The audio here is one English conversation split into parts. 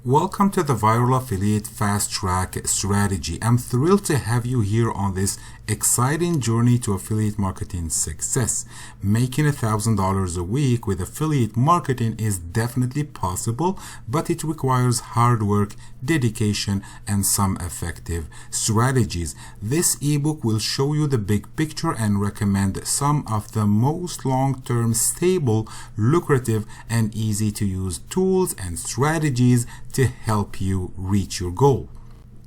Welcome to the Viral Affiliate Fast Track Strategy. I'm thrilled to have you here on this exciting journey to affiliate marketing success. Making $1,000 a week with affiliate marketing is definitely possible, but it requires hard work, dedication, and some effective strategies. This ebook will show you the big picture and recommend some of the most long-term, stable, lucrative, and easy to use tools and strategies to help you reach your goal.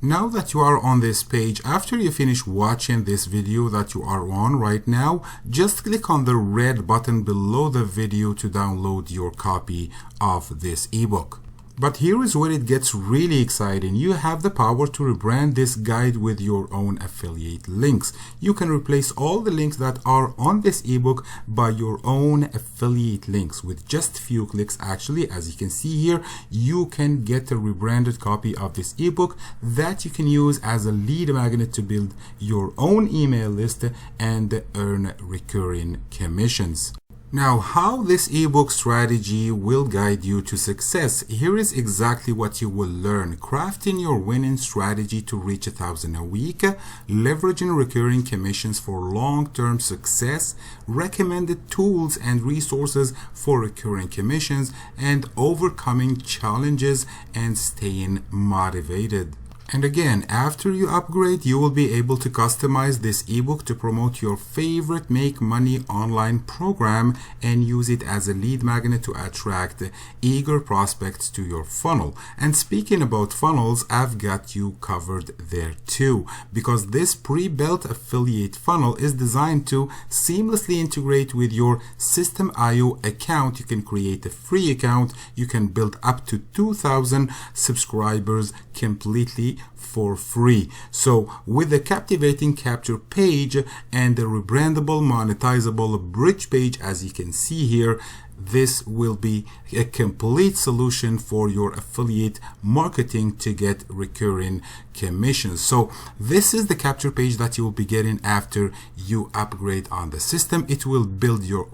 Now that you are on this page, after you finish watching this video that you are on right now, just click on the red button below the video to download your copy of this ebook. But here is where it gets really exciting. You have the power to rebrand this guide with your own affiliate links. You can replace all the links that are on this ebook by your own affiliate links with just few clicks. Actually, as you can see here, you can get a rebranded copy of this ebook that you can use as a lead magnet to build your own email list and earn recurring commissions. Now, how this ebook strategy will guide you to success. Here is exactly what you will learn. Crafting your winning strategy to reach $1,000 a week, leveraging recurring commissions for long-term success, recommended tools and resources for recurring commissions, and overcoming challenges and staying motivated. And again, after you upgrade, you will be able to customize this ebook to promote your favorite Make Money online program and use it as a lead magnet to attract eager prospects to your funnel. And speaking about funnels, I've got you covered there too, because this pre-built affiliate funnel is designed to seamlessly integrate with your Systemeio account. You can create a free account. You can build up to 2,000 subscribers completely for free. So with the captivating capture page and the rebrandable monetizable bridge page, as you can see here, this will be a complete solution for your affiliate marketing to get recurring commissions. So this is the capture page that you will be getting after you upgrade on the system. It will build your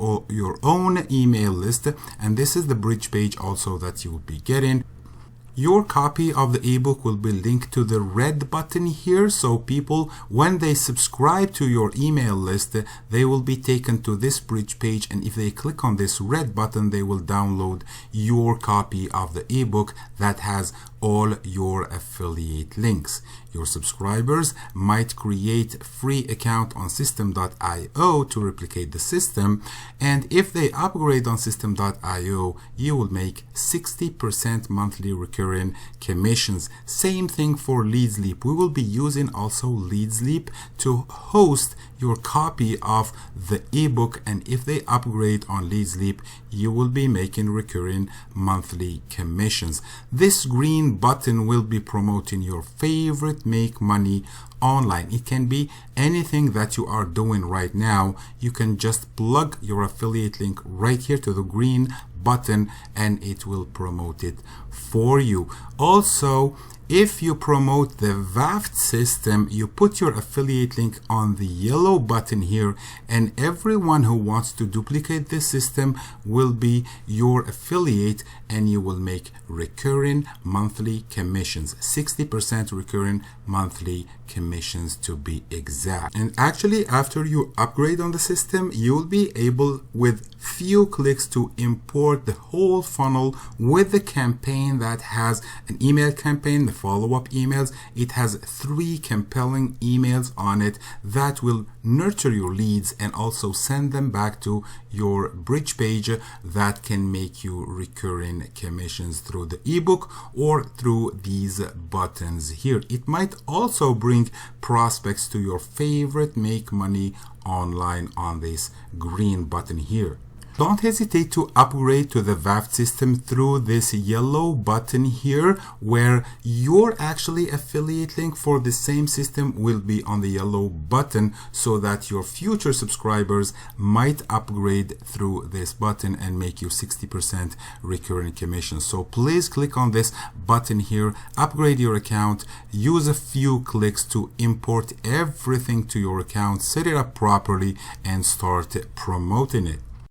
own email list, and this is the bridge page also that you will be getting. Your copy of the ebook will be linked to the red button here, so people, when they subscribe to your email list, they will be taken to this bridge page, and if they click on this red button, they will download your copy of the ebook that has all your affiliate links. Your subscribers might create a free account on Systeme.io to replicate the system, and if they upgrade on Systeme.io, you will make 60% monthly recurring commissions. Same thing for LeadsLeap. We will be using also LeadsLeap to host your copy of the ebook, and if they upgrade on LeadsLeap, you will be making recurring monthly commissions. This green button will be promoting your favorite Make Money online. It can be anything that you are doing right now. You can just plug your affiliate link right here to the green button and it will promote it for you. Also, if you promote the VAFT system, you put your affiliate link on the yellow button here, and everyone who wants to duplicate this system will be your affiliate, and you will make recurring monthly commissions, 60% recurring monthly commissions to be exact. And actually, after you upgrade on the system, you will be able with few clicks to import the whole funnel with the campaign that has an email campaign, the follow-up emails. It has 3 compelling emails on it that will nurture your leads and also send them back to your bridge page that can make you recurring commissions through the ebook or through these buttons here. It might also bring prospects to your favorite Make Money online on this green button here. Don't hesitate to upgrade to the VAFT system through this yellow button here, where your actually affiliate link for the same system will be on the yellow button, so that your future subscribers might upgrade through this button and make you 60% recurring commission. So please click on this button here, upgrade your account, use a few clicks to import everything to your account, set it up properly, and start promoting it.